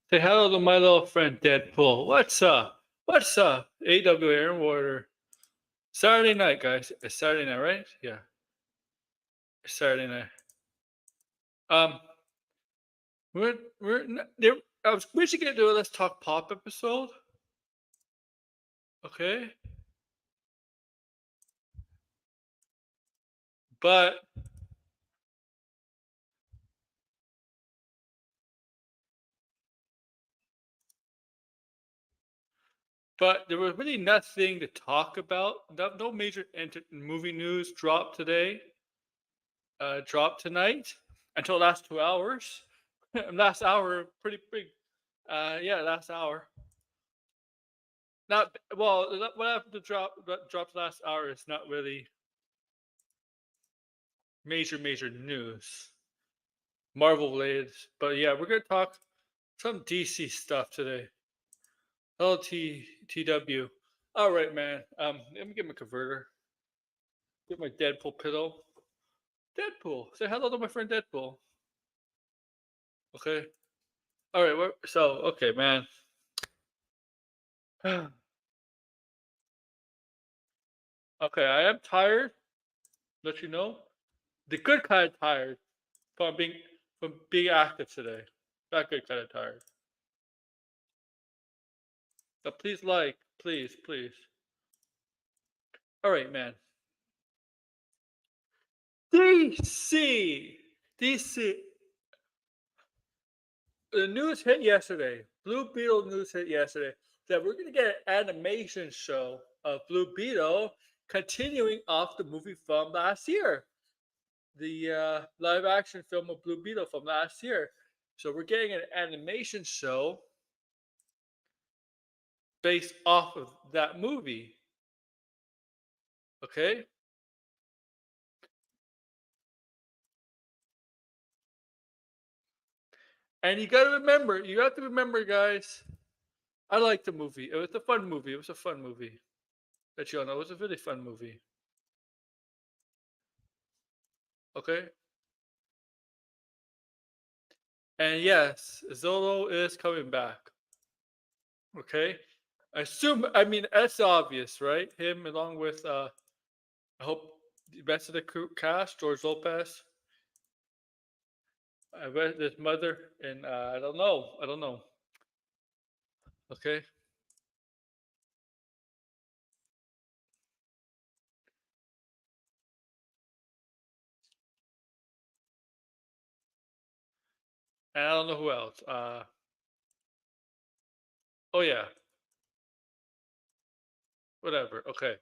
Say hello to my little friend Deadpool. What's up? What's up? AW Aaron Warder. Saturday night, guys. It's Saturday night, right? Yeah. It's Saturday night. Um, there. We should get to a Let's Talk Pop episode. Okay. But there was really nothing to talk about. No major movie news dropped today. Dropped tonight until last 2 hours. Last hour, pretty big. Yeah, last hour. Not well. What happened to dropped last hour is not really major news, Marvel related. But yeah, we're gonna talk some DC stuff today. LTTW. All right, man. Let me get my converter. Get my Deadpool pillow. Deadpool. Say hello to my friend Deadpool. Okay. All right. So okay, man. Okay, I am tired. Let you know. The good kind of tired from being active today. Not good kind of tired. But please please. All right, man. DC. The news hit yesterday. Blue Beetle news hit yesterday that we're gonna get an animation show of Blue Beetle continuing off the movie from last year, the live action film of Blue Beetle from last year. So we're getting an animation show based off of that movie. Okay. And you have to remember, guys. I liked the movie. It was a fun movie. It was a fun movie. Let you all know it was a really fun movie. Okay. And yes, Zolo is coming back. Okay. I mean, that's obvious, right? Him along with, I hope the rest of the cast, George Lopez, I read his mother, and I don't know. I don't know. Okay. And I don't know who else. Oh, yeah. Whatever. Okay.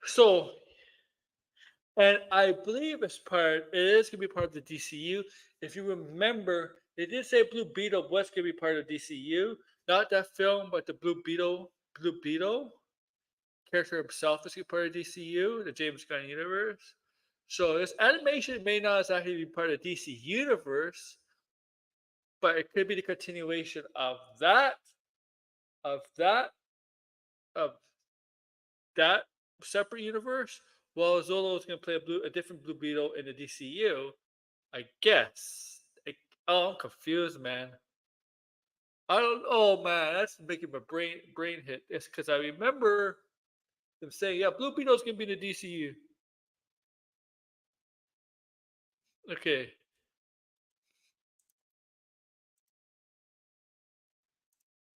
So, and I believe it is gonna be part of the DCU. If you remember, they did say Blue Beetle was gonna be part of DCU, not that film, but the Blue Beetle character himself is gonna be part of DCU, the James Gunn universe. So this animation may not exactly be part of DC universe, but it could be the continuation of that, of that separate universe. While Zolo is gonna play a different Blue Beetle in the DCU, I guess. Oh, I'm confused, man. I don't. Oh man, that's making my brain hit. It's because I remember them saying, "Yeah, Blue Beetle's gonna be in the DCU." Okay,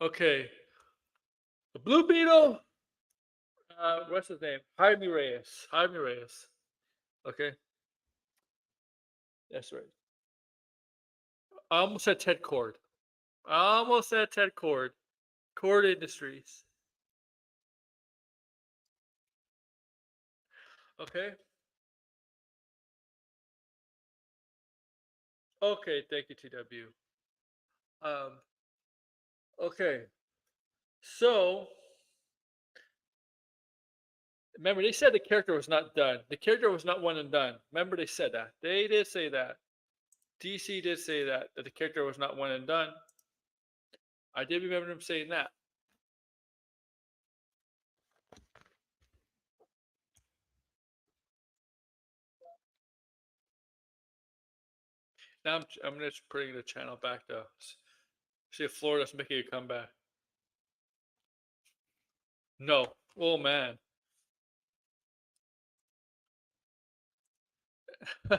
okay. The Blue Beetle. What's his name? Jaime Reyes. Jaime Reyes. Okay, that's right. I almost said Ted Cord. I almost said Ted Cord. Cord Industries. Okay. Okay. Thank you, TW. Um. Okay. So remember, they said the character was not done. The character was not one and done. Remember, they said that. They did say that. DC did say that the character was not one and done. I did remember them saying that. Now I'm just putting the channel back though. See if Florida's making a comeback. No. Oh man.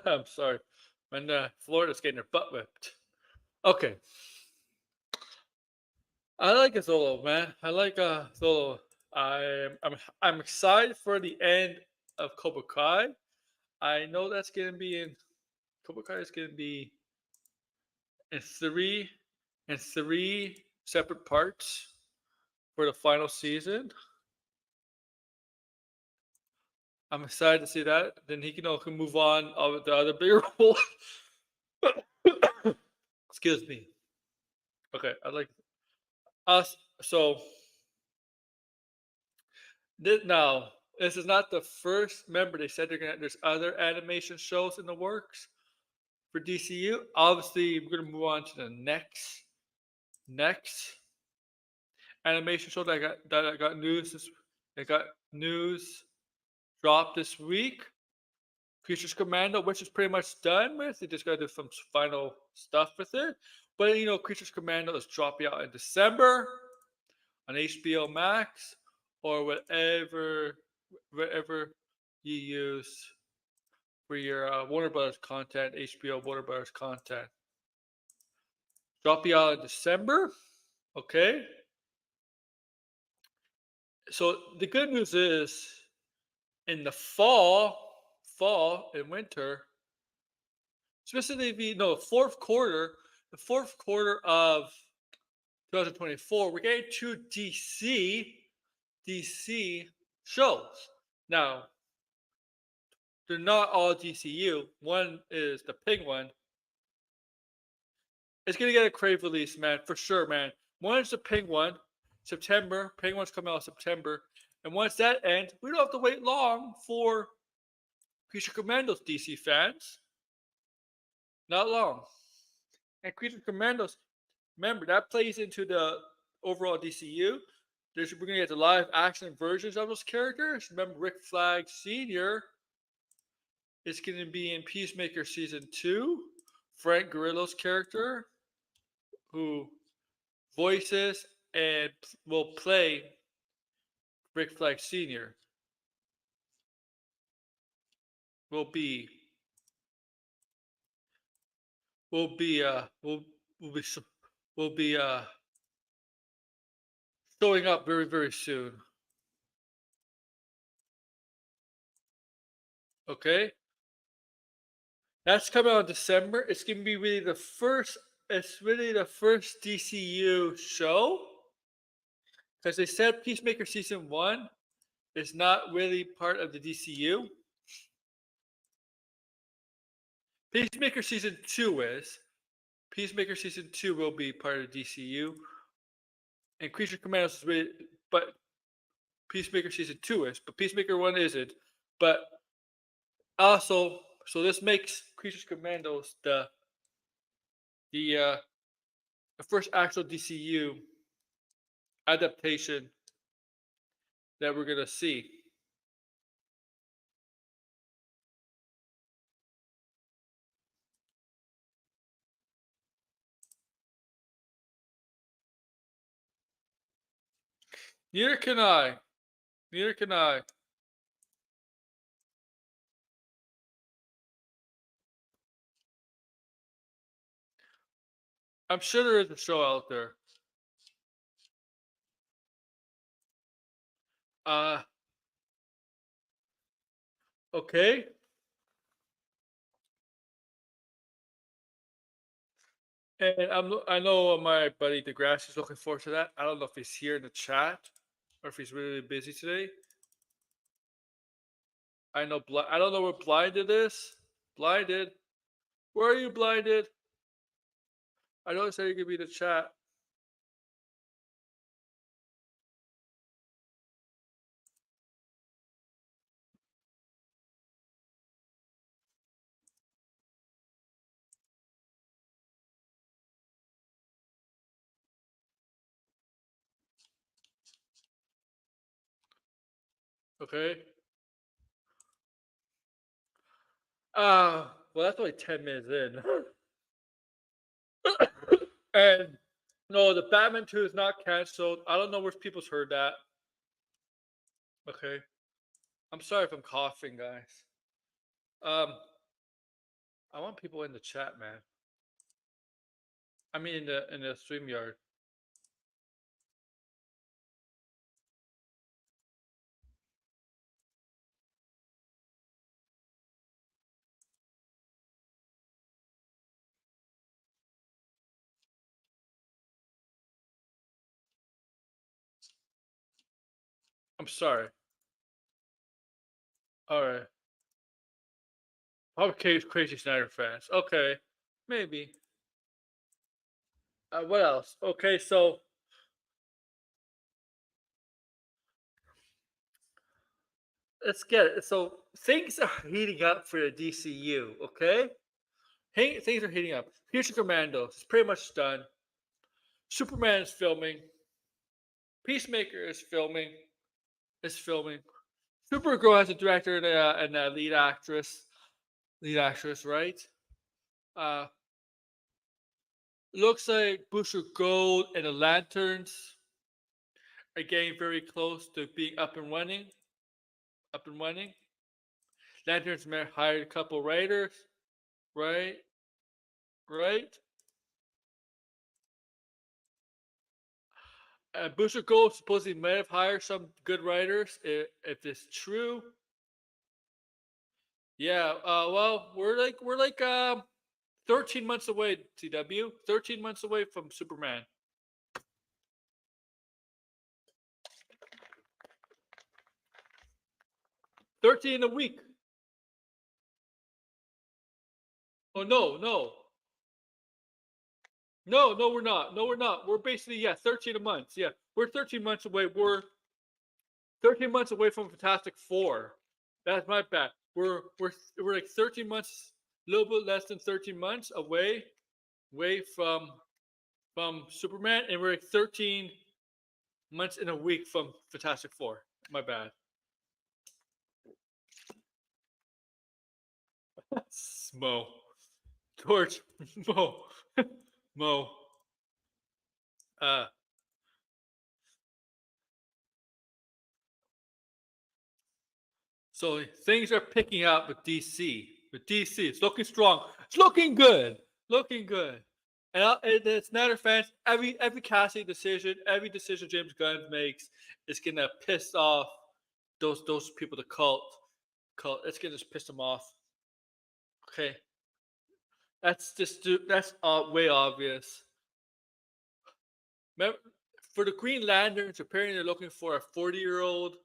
I'm sorry. And Florida's getting their butt whipped. Okay. I like Zolo, man. I like Zolo. I'm excited for the end of Cobra Kai. I know that's gonna be in Cobra Kai is gonna be in three separate parts for the final season. I'm excited to see that. Then he can move on of the other bigger role. Excuse me. Okay, I like us. So this now this is not the first. Remember, they said there's other animation shows in the works for DCU. Obviously, we're gonna move on to the next animation show that I got news. I got news dropped this week. Creatures Commando, which is pretty much done with. They just got to do some final stuff with it. But Creatures Commando is dropping out in December on HBO Max or wherever you use for your Warner Brothers content, HBO Warner Brothers content. Dropping out in December. Okay. So the good news is in the fall and winter, specifically the fourth quarter of 2024, we're getting two DC shows. Now, they're not all DCU. One is the Pig one. It's gonna get a crave release, man, for sure, man. One is the Pig one, September. Pig one's coming out in September, and once that ends, we don't have to wait long for Creature Commandos, DC fans. Not long. And Creature Commandos, remember that plays into the overall DCU. We're gonna get the live action versions of those characters. Remember, Rick Flag Sr. is gonna be in Peacemaker season 2. Frank Grillo's character, who voices and will play Rick Flag Sr. will be will be will be will be showing up very very soon. Okay, that's coming out in December. It's gonna be really the first. It's really the first DCU show because they said Peacemaker season 1 is not really part of the DCU. Peacemaker season 2 is. Peacemaker season 2 will be part of DCU, and Creature Commandos is really, but Peacemaker season 2 is, but Peacemaker 1 isn't. But also, so this makes Creatures Commandos the uh, the first actual DCU adaptation that we're gonna see. Neither can I. Neither can I. I'm sure there is a show out there. Uh, okay. And I know my buddy DeGrasse is looking forward to that. I don't know if he's here in the chat or if he's really busy today. I don't know where Blinded is. Blinded. Where are you, Blinded? I know it said you could be in the chat. Okay. Well, that's only 10 minutes in. And No, the Batman 2 is not canceled. I don't know where people's heard that. Okay. I'm sorry if I'm coughing, guys. Um, I want people in the chat, man. I mean, in the stream yard. I'm sorry. All right. Probably crazy Snyder fans. Okay, maybe. What else? Okay, so let's get it. So things are heating up for the DCU. Okay, hey, things are heating up. Future Commando is pretty much done. Superman is filming. Peacemaker is filming. Is filming. Supergirl has a director and a lead actress. Lead actress, right? Uh, looks like Booster Gold and the Lanterns are getting very close to being up and running. Up and running. Lanterns may hired a couple writers, right? Right? Booster Gold supposedly may have hired some good writers. If it's true, yeah. Well, we're like 13 months away. TW 13 months away from Superman. 13 a week. Oh no, no, no, we're not. No, we're not. We're basically 13 a month. Yeah, we're 13 months away. We're 13 months away from Fantastic Four. That's my bad. We're like 13 months, a little bit less than 13 months away from Superman, and we're like 13 months in a week from Fantastic Four. My bad. Mo, George, Mo, Mo. Uh, so things are picking up with DC. With DC, it's looking strong. It's looking good. Looking good. And it's not a fans. Every casting decision, every decision James Gunn makes is gonna piss off those people. The cult. It's gonna just piss them off. Okay, that's way obvious. For the Green Lanterns, apparently they're looking for a 40-year-old,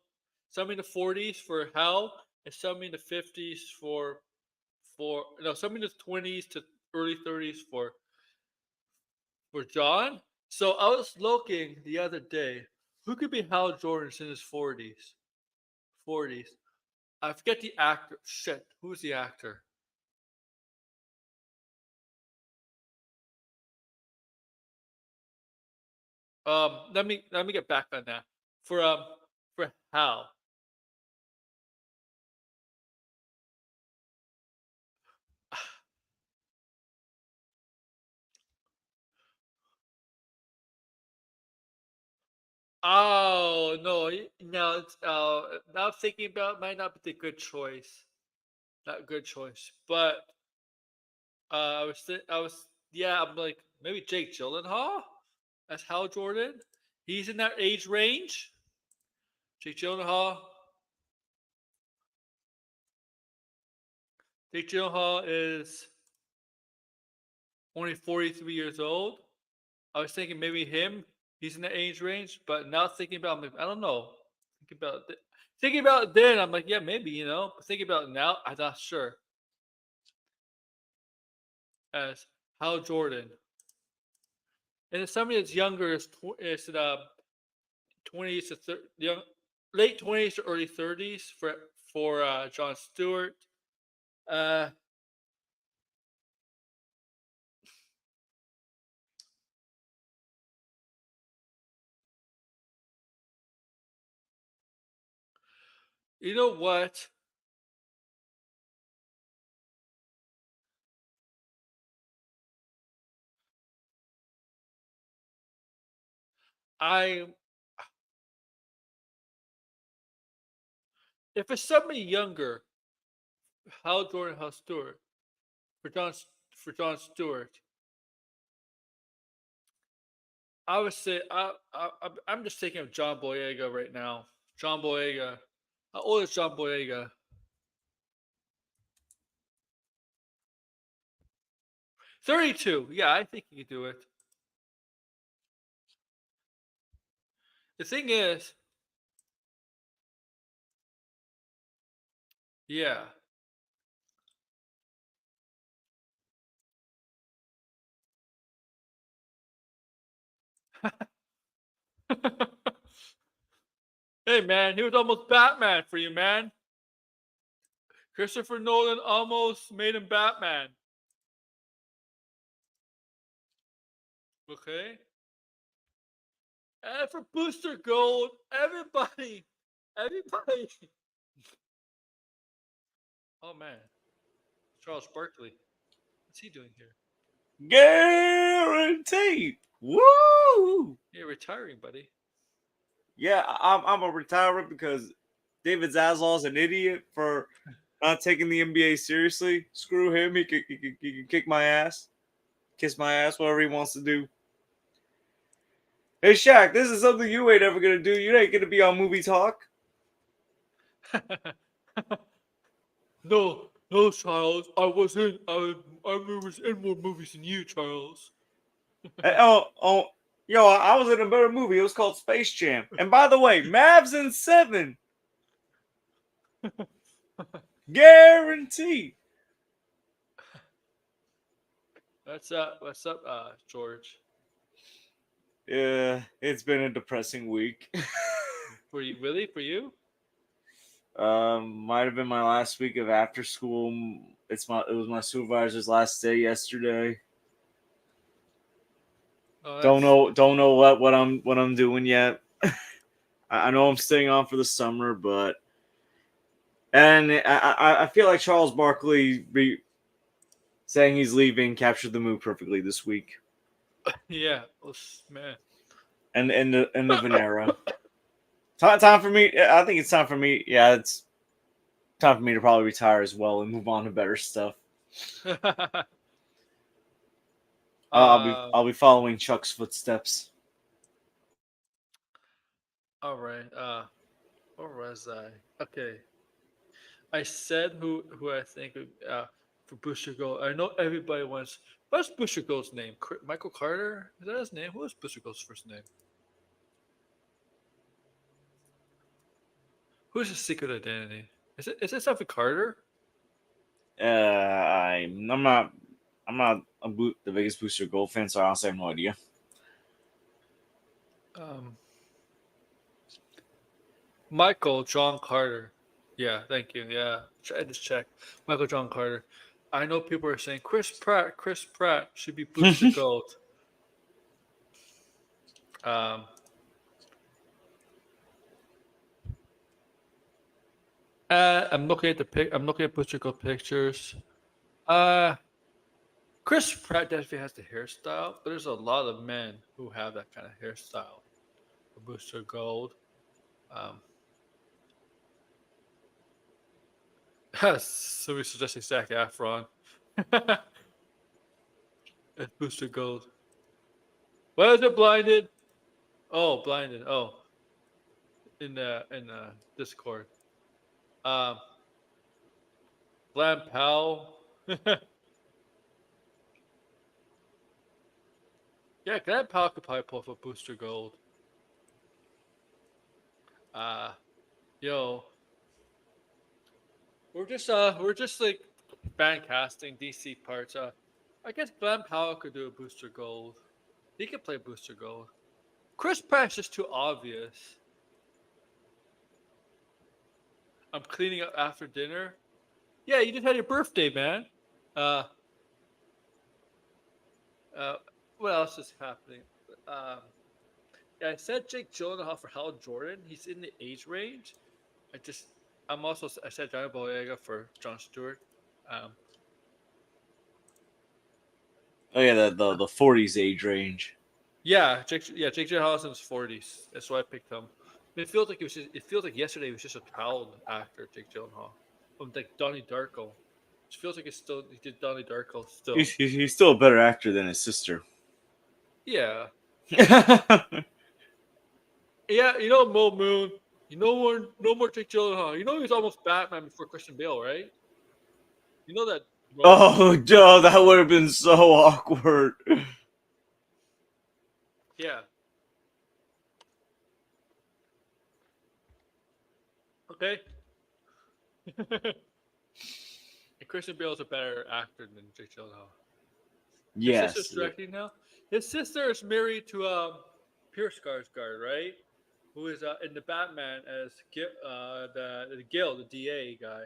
some in the 40s for Hal, and some in the 50s for no, some in the 20s to early 30s for John. So I was looking the other day, who could be Hal Jordan in his 40s? 40s. I forget the actor. Shit, who's the actor? Let me get back on that. For Hal. Oh no, no. Now thinking about it, might not be the good choice. Not a good choice, but I was, yeah. I'm like maybe Jake Gyllenhaal as Hal Jordan. He's in that age range. Jake Gyllenhaal. Jake Gyllenhaal is only 43 years old. I was thinking maybe him. He's in the age range, but now thinking about, I'm like, I don't know. Thinking about it then, I'm like, yeah, maybe, But thinking about it now, I'm not sure. As Hal Jordan, and if somebody that's younger is 20s to young, late 20s to early 30s for John Stewart. Uh, you know what? I if it's somebody younger, Hal Jordan, Hal Stewart for John Stewart, I would say I'm just thinking of John Boyega right now. John Boyega. How old is John Boyega? 32. Yeah, I think he could do it. The thing is, yeah. Hey man, he was almost Batman for you, man. Christopher Nolan almost made him Batman. Okay? And for Booster Gold, everybody. Oh man, Charles Barkley. What's he doing here? Guaranteed. Woo! You're retiring, buddy. Yeah, I'm a retirer because David Zaslaw's an idiot for not taking the NBA seriously. Screw him. He can kick my ass, kiss my ass, whatever he wants to do. Hey Shaq, this is something you ain't ever gonna do. You ain't gonna be on Movie Talk. No, no, Charles. I was in more movies than you, Charles. Oh, yo, I was in a better movie. It was called Space Jam. And by the way, Mavs in 7. Guaranteed. What's up, George? Yeah, it's been a depressing week. For you, really? For you? Might have been my last week of after school. It was my supervisor's last day yesterday. Oh, Don't know what I'm doing yet. I know I'm staying on for the summer, but and I feel like Charles Barkley saying he's leaving captured the mood perfectly this week. yeah. Man. And the Venera. Time for me. I think it's time for me. Yeah, it's time for me to probably retire as well and move on to better stuff. I'll be following Chuck's footsteps. All right. Where was I? Okay. I said who I think for Booster Gold. I know everybody wants. What's Booster Gold's name? Michael Carter? Is that his name? What is Booster Gold's first name? Who's his secret identity? Is it something Carter? I'm not the biggest Booster Gold fan, so I honestly have no idea. Um, Michael John Carter. Yeah, thank you. Yeah, I just checked. Michael John Carter. I know people are saying Chris Pratt should be Booster Gold. Um, I'm looking at the pic. I'm looking at Booster Gold pictures. Uh, Chris Pratt definitely has the hairstyle, but there's a lot of men who have that kind of hairstyle for Booster Gold. Um, so we suggesting Zac Efron. It's Booster Gold. Why is it blinded? Oh, blinded. Oh, in Discord. Um, Glenn Powell. Yeah, Glenn Powell could probably pull for Booster Gold. Uh, yo, we're just like fan casting DC parts. I guess Glenn Powell could do a Booster Gold. He could play Booster Gold. Chris Pratt's just too obvious. I'm cleaning up after dinner. Yeah, you just had your birthday, man. Uh, uh, what else is happening? Um, yeah, I said Jake Gyllenhaal for Hal Jordan. He's in the age range. I just, I said Johnny Boyega for John Stewart. Um, Oh yeah, the 40s age range. Jake Gyllenhaal's in his 40s. That's why I picked him. It feels like it feels like yesterday he was just a child actor, Jake Gyllenhaal, from like Donnie Darko. It feels like he did Donnie Darko still. He's still a better actor than his sister. Yeah, yeah. Mo Moon. No more Jake Gyllenhaal. He was almost Batman before Christian Bale, right? You know that. Mo. Oh, no, that would have been so awkward. Yeah. Okay. And Christian Bale is a better actor than Jake Gyllenhaal. His sister's Yes. directing now. His sister is married to Pierce Skarsgård, right? Who is in the Batman as the Gil, the DA guy,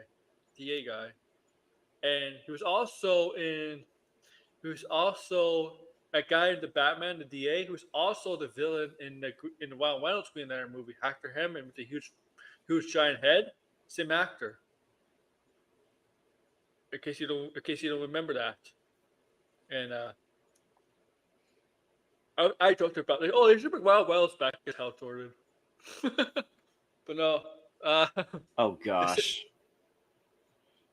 and he was also a guy in the Batman, the DA, who was also the villain in the Wild Reynolds Green Lantern movie, Hector Hammond with the huge giant head. Same actor. In case you don't remember that, and I joked about like, oh, they should bring Wild Wells back as Hal Jordan. But no, uh, Oh this, gosh.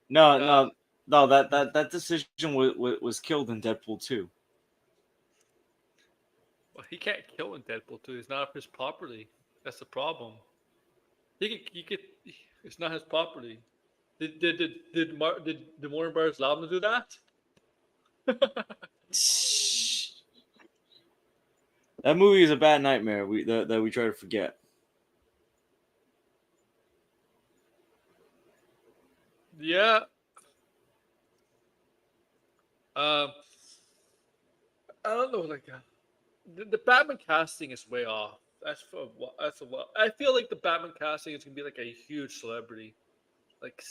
No, uh, no, no. That decision was killed in Deadpool 2. well, he can't kill in Deadpool 2. It's not his property. That's the problem. He could. It's not his property. Did the Warner Brothers allow him to do that? That movie is a bad nightmare. That we try to forget. Yeah. Um. I don't know. Like the Batman casting is way off. That's a lot. I feel like the Batman casting is gonna be like a huge celebrity, like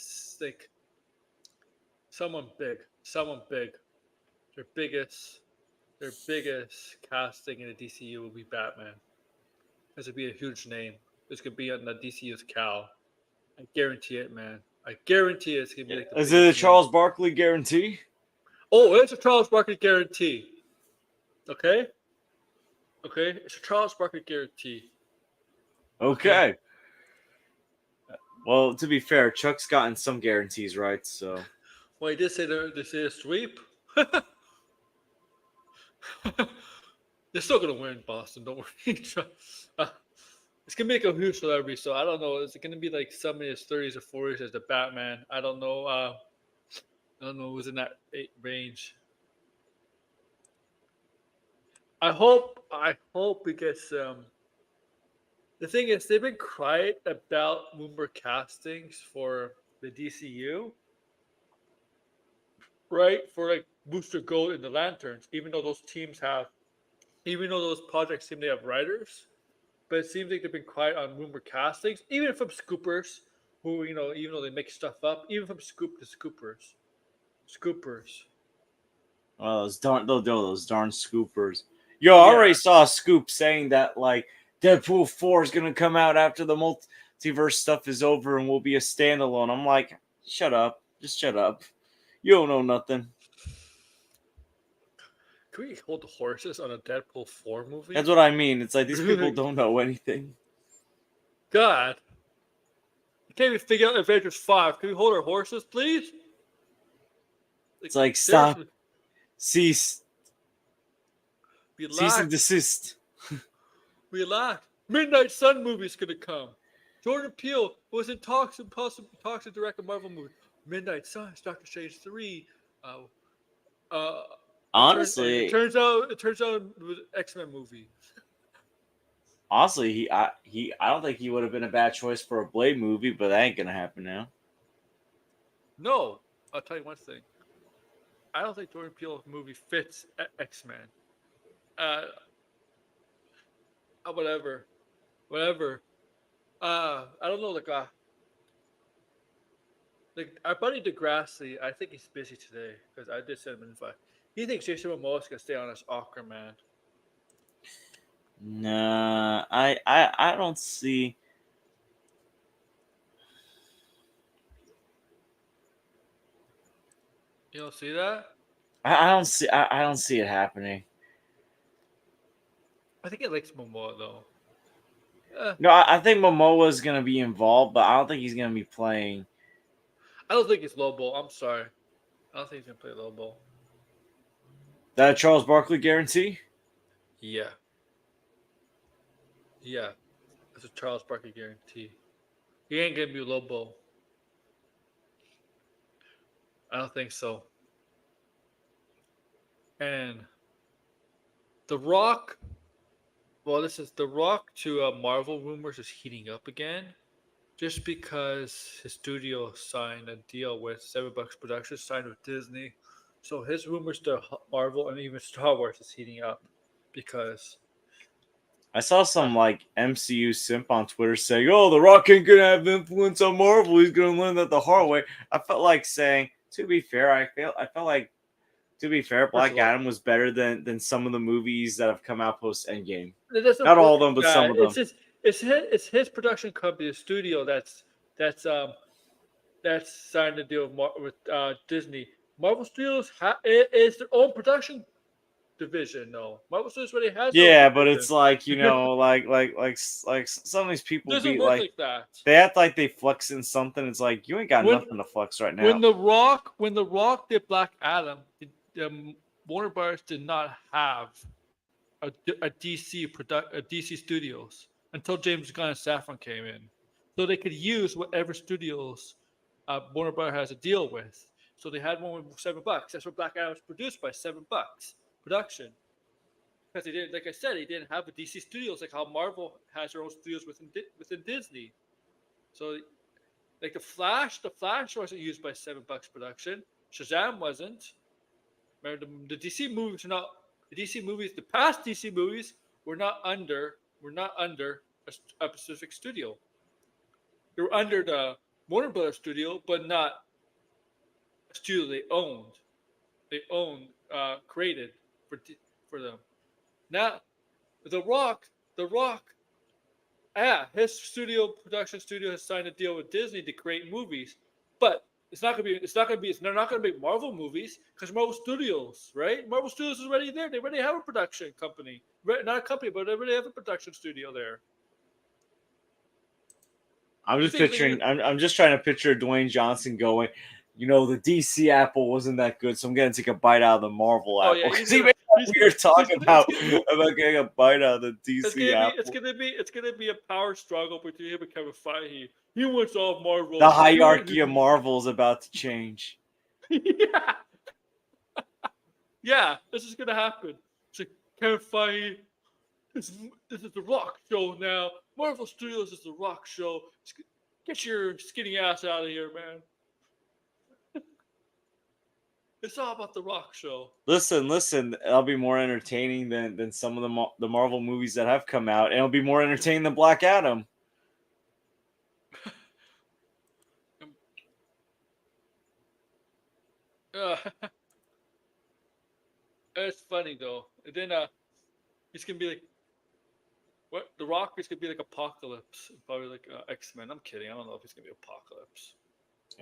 someone big. Their biggest, their biggest casting in the DCU will be Batman. This would be a huge name. This could be on the DCU's cow. I guarantee it, man. I guarantee it's gonna be like the Is it a biggest name. Charles Barkley guarantee? Oh, it's a Charles Barkley guarantee. Okay, okay, it's a Charles Barkley guarantee. Okay. Okay. Well, to be fair, Chuck's gotten some guarantees right, so Well, he did say they say a sweep. They're still gonna win, Boston. Don't worry. Uh, it's gonna make a huge celebrity, so I don't know. Is it gonna be like some in his 30s or 40s as the Batman? I don't know. I don't know who's in that range. I hope we get some. The thing is, they've been quiet about Moonbird castings for the DCU, right? For like Booster Gold and the Lanterns, even though those projects seem to have writers, but it seems like they've been quiet on rumor castings, even from scoopers who even though they make stuff up, even from scoop to scoopers. well, those darn scoopers. Yo, I Yeah, already saw a scoop saying that like Deadpool 4 is gonna come out after the multiverse stuff is over and will be a standalone. I'm like, shut up, just shut up. You don't know nothing. can we hold the horses on a Deadpool 4 That's movie? what I mean. It's like these people don't know anything. God, you can't even figure out Avengers 5. Can we hold our horses, please? Like It's like stop, seriously, cease, cease and relax, desist. relax. Midnight Sun movie's gonna come. Jordan Peele was in talks to direct a Marvel movie. Midnight Suns, Doctor Strange 3. Uh, uh, Honestly, it turns out it was an X-Men movie. honestly, I don't think he would have been a bad choice for a Blade movie, but that ain't gonna happen now. No, I'll tell you one thing. I don't think Jordan Peele's movie fits X-Men. Uh, whatever, whatever. I don't know. Like our buddy Degrassi, I think he's busy today because I did send him an invite. He thinks Jason Momoa is gonna stay on as Aquaman. Nah, I don't see. You don't see that? I don't see it happening. I think he likes Momoa though. Uh, No, I think Momoa is gonna be involved, but I don't think he's gonna be playing. I don't think it's Lobo. I'm sorry. I don't think he's gonna play Lobo. That a Charles Barkley guarantee? Yeah, yeah. That's a Charles Barkley guarantee. He ain't gonna be Lobo. I don't think so. And The Rock. Well, this is The Rock to Marvel rumors is heating up again, just because his studio signed a deal with Seven Bucks Productions, signed with Disney. So his rumors to Marvel and even Star Wars is heating up because I saw uh, some like MCU simp on Twitter saying, "Oh, The Rock ain't gonna have influence on Marvel. He's gonna learn that the hard way." I felt like saying, to be fair, I felt like to be fair, first of Black all, Adam was better than some of the movies that have come out post Endgame. it doesn't Not all work of them, like but some that. of them. It's his production company, the studio that's that's signed a deal with Disney. Marvel Studios is their own production division. No, Marvel Studios already has their own Yeah, but division. it's like like some of these It people doesn't be work like like that. they act like they flex in something. It's like you ain't got When nothing to flex right when now. the Rock did Black Adam, Warner Bros. Did not have a DC Studios until James Gunn and Saffron came in, so they could use whatever studios Warner Bros. Has a deal with. So they had one with $7. That's what Black Adam was produced by $7 production. Because they didn't, like I said, they didn't have a DC Studios like how Marvel has their own studios within Disney. So like the Flash wasn't used by $7 production. Shazam wasn't. Remember the DC movies are not the past DC movies were not under a specific studio. They were under the Warner Brothers studio, but not a studio they owned. They owned created for them. Now the Rock, the Rock, his production studio has signed a deal with Disney to create movies, but they're not gonna be Marvel movies because Marvel Studios, right? Marvel Studios is already there. They already have a production company, not a company, but they already have a production studio there. I'm You just think picturing. I'm just trying to picture Dwayne Johnson going. You know, the DC apple wasn't that good, so I'm gonna take a bite out of the Marvel oh yeah, apple because he made he's that gonna, weird talk he's gonna, about getting a bite out of the it's DC gonna be it's apple. gonna be it's gonna be a power struggle between him and Kevin Feige. He wants all The Marvel. hierarchy of Marvel is about to change. Yeah, yeah, this is gonna happen. It's like Kevin Feige. This, this is the Rock show now. Marvel Studios is the Rock show. Get your skinny ass out of here, man. It's all about the Rock show. Listen. It'll be more entertaining than some of the Marvel movies that have come out, and it'll be more entertaining than Black Adam. Uh, it's funny though. And then he's gonna be like, what? The Rock is gonna be like Apocalypse, probably like X-Men. I'm kidding. I don't know if he's gonna be Apocalypse.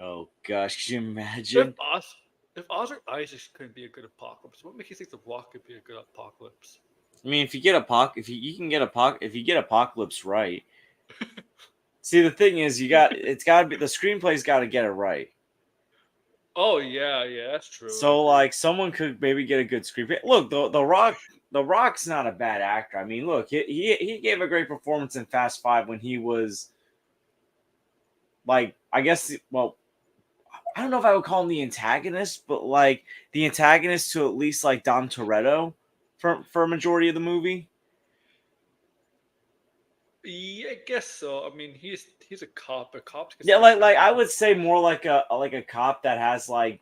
Oh gosh, can you If imagine? Oz, if Oscar Isaac couldn't be a good Apocalypse, what makes you think the Rock could be a good Apocalypse? I mean, if you get if you can get if you get Apocalypse right. See, the thing is, it's got to be the screenplay's got to get it right. Oh yeah, yeah, that's true. I So agree. like someone could maybe get a good screenplay. Look, the Rock's not a bad actor. I mean, look, he gave a great performance in Fast Five when he was like I guess well I don't know if I would call him the antagonist, but like the antagonist to at least like Dom Toretto for a majority of the movie. Yeah, I guess so. I mean, he's a cop. But cops can Yeah, say like I antagonist. would say more like a cop that has like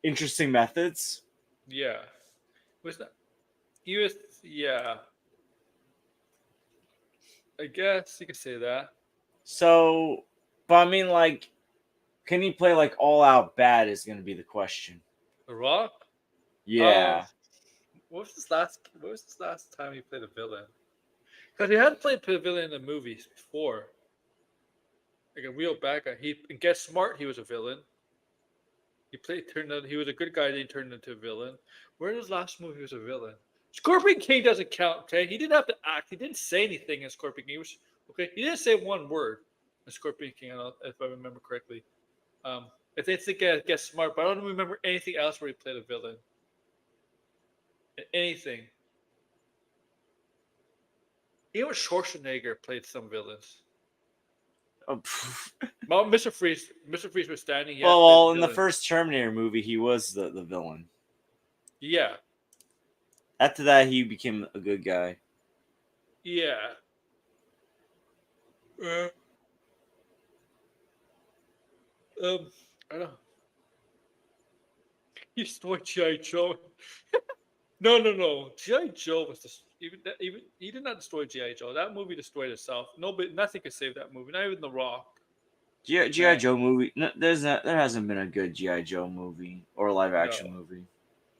interesting methods. Yeah, was that he was? Yeah, I guess you could say that. So, but I mean, like, can he play like all out bad? Is going to be the question. The Rock. Yeah, What was this last time he played a villain? Because he had played a villain in the movies before, like a real bad guy. He in Get Smart, he was a villain. He was a good guy. Then he turned into a villain. Where was his last movie? He was a villain. Scorpion King doesn't count. Okay, he didn't have to act. He didn't say anything in Scorpion King. Okay, he didn't say one word in Scorpion King. If I remember correctly. If they think I get smart, but I don't remember anything else where he played a villain. Anything. Even Schwarzenegger played some villains. Oh, Well, Mr. Freeze was standing. He has played well, a in the villain. first Terminator movie, he was the villain. Yeah, After that, he became a good guy. yeah. Uh, I don't. He destroyed GI Joe. No. GI Joe was just even he did not destroy GI Joe. That movie destroyed itself. Nobody, nothing could save that movie. Not even The Rock. GI Joe movie. No, there hasn't been a good GI Joe movie or live No, action movie.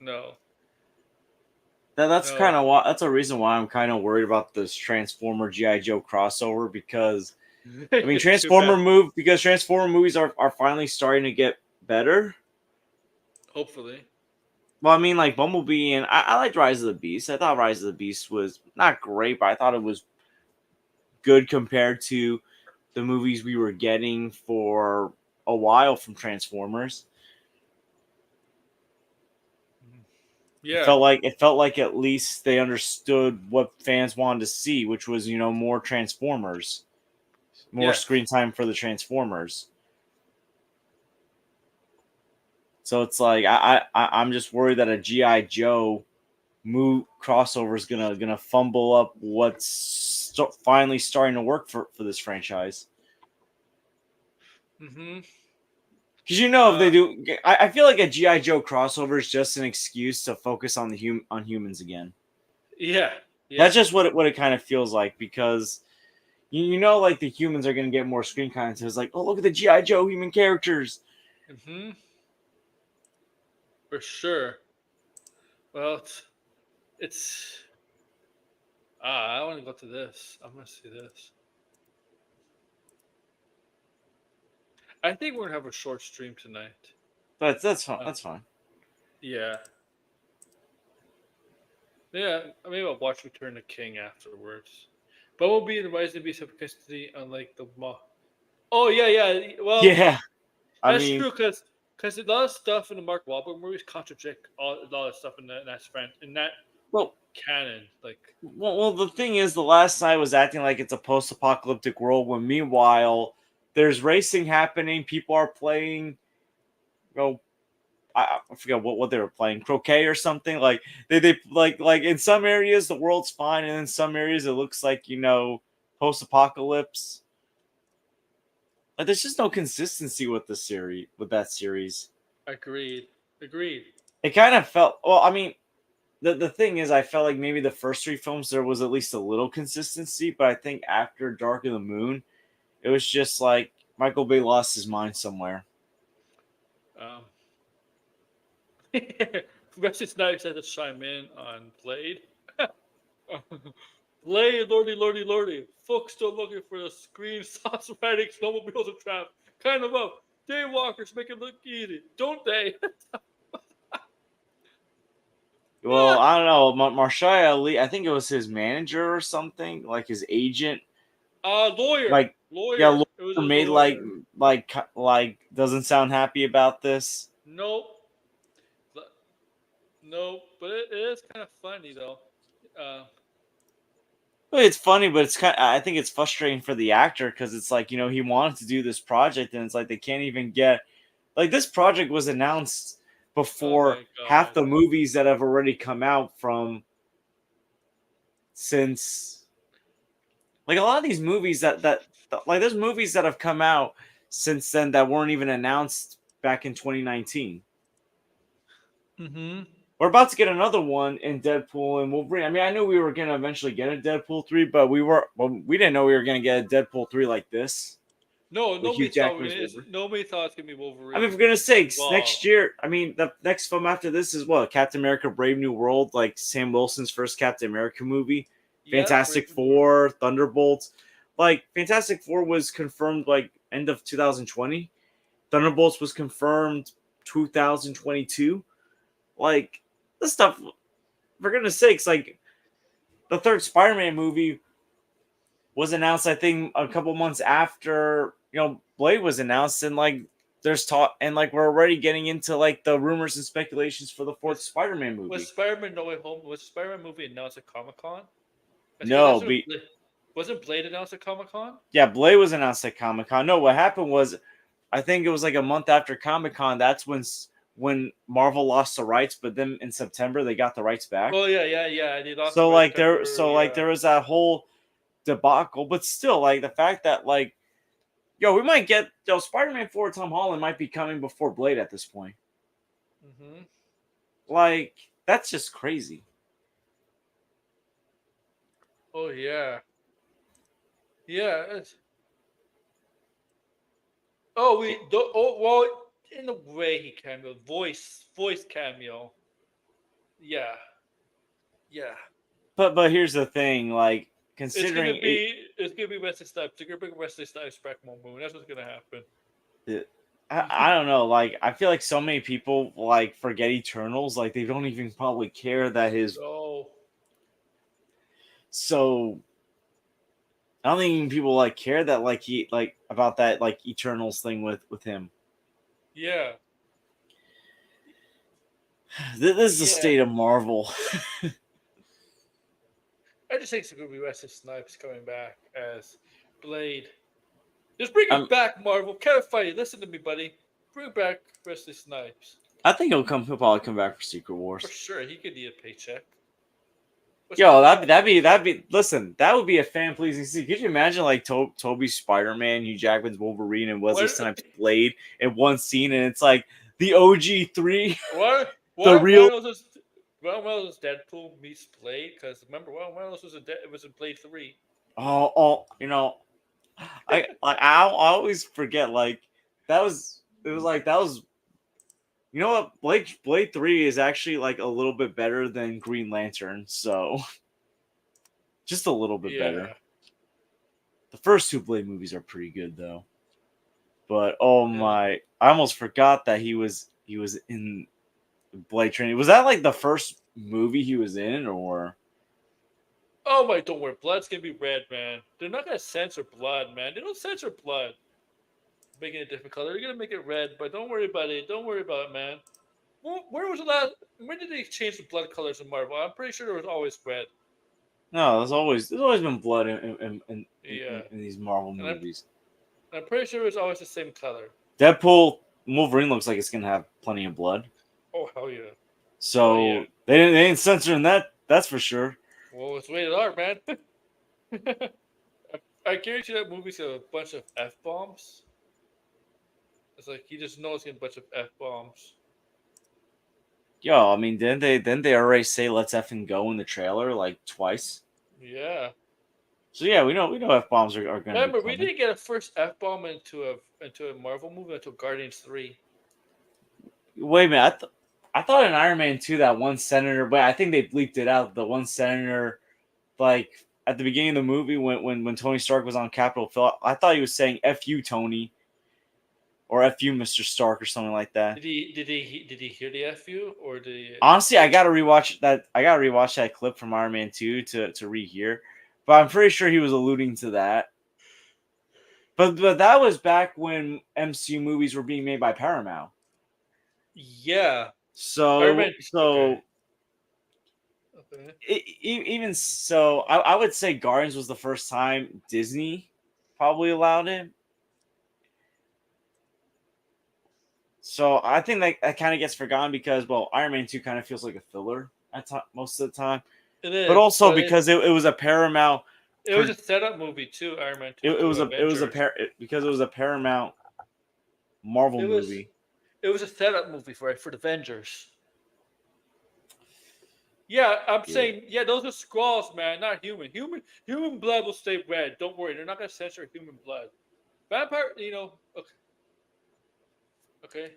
no, That's no. kind of why. That's a reason why I'm kind of worried about this Transformer GI Joe crossover because I mean Too bad. Transformer movies are finally starting to get better. Hopefully. Well, I mean, like Bumblebee and I liked Rise of the Beast. I thought Rise of the Beast was not great, but I thought it was good compared to the movies we were getting for a while from Transformers. Yeah. It felt like at least they understood what fans wanted to see, which was more Transformers, more Yes. screen time for the Transformers. So it's like I'm just worried that a GI Joe move crossover is gonna fumble up what's finally starting to work for this franchise. Mm-hmm. Because if they do, I feel like a GI Joe crossover is just an excuse to focus on on humans again. Yeah. Yeah. That's just what it kind of feels like because like the humans are gonna get more screen time. So it's like, oh, look at the GI Joe human characters. Mm-hmm. For sure. Well, it's I want to go to this. I'm gonna see this. I think we're gonna have a short stream tonight. That's fine. Uh, That's fine. yeah. Yeah. Maybe I'll watch Return of King afterwards. Bumblebee and the Rise of the Beast have custody, unlike the Oh yeah, yeah. Well, Yeah, I that's mean, true because a lot of stuff in the Mark Wahlberg movies contradict a lot of stuff in that well, canon. Like, the thing is, the last night was acting like it's a post-apocalyptic world when meanwhile there's racing happening. People are playing. Well, I forget what they were playing, croquet or something. Like they like in some areas the world's fine, and in some areas it looks like post-apocalypse. Like there's just no consistency with that series. agreed, agreed. It kind of felt well. I mean, the thing is, I felt like maybe the first three films there was at least a little consistency, but I think after Dark of the Moon, it was just like Michael Bay lost his mind somewhere. Um, Wesley Snipes had to chime in on Blade. Blade, lordy. Folks still looking for the screen sauce riding snowmobiles and trap. Kind of up. Daywalkers make it look easy, don't they? Well, I don't know. Marshall Ali, I think it was his manager or something, like his agent. Lawyer. Like, yeah, Lawyer. lawyer It was his made lawyer. like doesn't sound happy about this. Nope. No, but it is kind of funny though. Uh, Well, it's funny, but I think it's frustrating for the actor because it's like he wanted to do this project, and it's like they can't even get like this project was announced oh before my half god. the movies that have already come out from since like a lot of these movies that like there's movies that have come out since then that weren't even announced back in 2019. Mm-hmm. We're about to get another one in Deadpool and Wolverine. I mean, I knew we were gonna eventually get a Deadpool 3, but we didn't know we were gonna get a Deadpool 3 like this No, with Hugh nobody thought Jackman as Wolverine. nobody thought it's gonna be I Wolverine. mean, for goodness sakes, Wow. next year. I mean, the next film after this is what Captain America: Brave New World, like Sam Wilson's first Captain America movie. Yep. Fantastic Four, Thunderbolts. Like Fantastic Four was confirmed like end of 2020. Thunderbolts was confirmed 2022. Like this stuff. for goodness sakes, like the third Spider-Man movie was announced, I think, a couple months after Blade was announced, and like there's talk, and like we're already getting into like the rumors and speculations for the fourth Was Spider-Man movie. Spider-Man No Way Home was Spider-Man movie announced at Comic Con? Because No, that's what wasn't Blade announced at Comic Con? yeah, Blade was announced at Comic Con. No, what happened was, I think it was like a month after Comic Con. That's when Marvel lost the rights, but then in September they got the rights back. Oh yeah. They lost So the like September. Yeah. there was that whole debacle, but still, like the fact that like we might get Spider-Man 4 Tom Holland might be coming before Blade at this point. Mm-hmm. Like that's just crazy. Oh yeah. Yeah. Oh, oh well. In a way, he cameo voice cameo. Yeah, yeah. But here's the thing, like considering it, It's gonna be Wesley Snipes. They're gonna bring Wesley Snipes back more movie. That's what's gonna happen. I don't know. Like I feel like so many people like forget Eternals. Like they don't even probably care that his. Oh So I don't think even people like care that like he like about that like Eternals thing with him. yeah, This is the yeah. state of Marvel. I just think it's gonna be Wesley Snipes coming back as Blade. Just bring him I'm, back, Marvel. Can't fight. Listen to me, buddy. Bring back Wesley Snipes I think he'll probably come back for Secret for Wars. sure. He could need a paycheck. What's Yo, wrong with that? that'd be listen, that would be a fan pleasing scene. Could you imagine like Toby's Spider Man, Hugh Jackman's Wolverine, and Wesley What? Snipes Blade in one scene, and it's like the OG3, What? the What? real. Ryan Reynolds Deadpool meets Blade? Because remember, Ryan Reynolds it was in Blade 3. I always forget like that was you know what, Blade 3 is actually like a little bit better than Green Lantern, so just a little bit better. Yeah. The first two Blade movies are pretty good though. But oh Yeah. my, I almost forgot that he was in Blade Trinity. Was that like the first movie he was in, or Oh my, don't worry. Blood's gonna be red, man. They're not gonna censor blood, man. They don't censor blood. Making it a different color. They're gonna make it red, but don't worry about it. Don't worry about it, man. Where was the last? When did they change the blood colors in Marvel? I'm pretty sure there was always red. no? There's always been blood Yeah, in these Marvel and movies. I'm pretty sure it was always the same color. Deadpool Wolverine looks like it's gonna have plenty of blood. Oh hell yeah! Oh yeah! So they ain't censoring that. That's for sure. Well, it's rated R, man. I guarantee that movie's got a bunch of f bombs. It's like he just knows he a bunch of f bombs. Yo, I mean, didn't they already say "let's effing go" in the trailer like twice? Yeah. So yeah, we know F bombs are gonna be Remember, we coming. didn't get a first f bomb into a Marvel movie until Guardians 3. Wait a minute, I thought in Iron Man 2 that one senator, but I think they bleeped it out. The one senator, like at the beginning of the movie when Tony Stark was on Capitol Hill, I thought he was saying "F you, Tony," or "F you, Mr. Stark," or something like that. Did he hear the fu or did he? Honestly, I gotta rewatch that. I gotta rewatch that clip from Iron Man 2 to rehear, but I'm pretty sure he was alluding to that. But that was back when MCU movies were being made by Paramount. Yeah. Iron So Man. Okay. even so, I would say Guardians was the first time Disney probably allowed it. So I think that kind of gets forgotten because Iron Man 2 kind of feels like a filler most of the time, It but is, also because it was a Paramount. it was a setup movie too. Iron Man 2 It to was a Avengers. because it was a Paramount Marvel It was movie. it was a setup movie for the Avengers. Yeah, I'm Yeah. saying those are squalls, man, not human. Human blood will stay red. Don't worry, they're not gonna censor human blood. Vampire, okay, okay.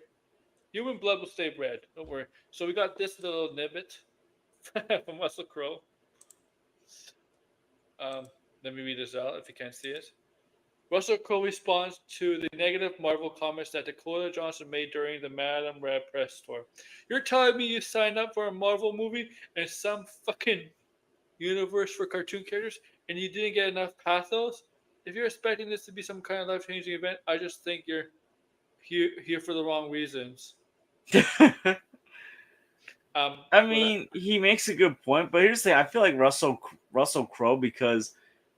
Human blood will stay red. Don't worry. So we got this little nibbit from Russell Crowe. Um, Let me read this out if you can't see it. Russell Crowe responds to the negative Marvel comments that Dakota Johnson made during the Madam Web press tour. You're telling me you signed up for a Marvel movie and some fucking universe for cartoon characters and you didn't get enough pathos? If you're expecting this to be some kind of life changing event, I just think you're here for the wrong reasons. I Well, that, mean, he makes a good point, but here's the thing: I feel like Russell Crowe, because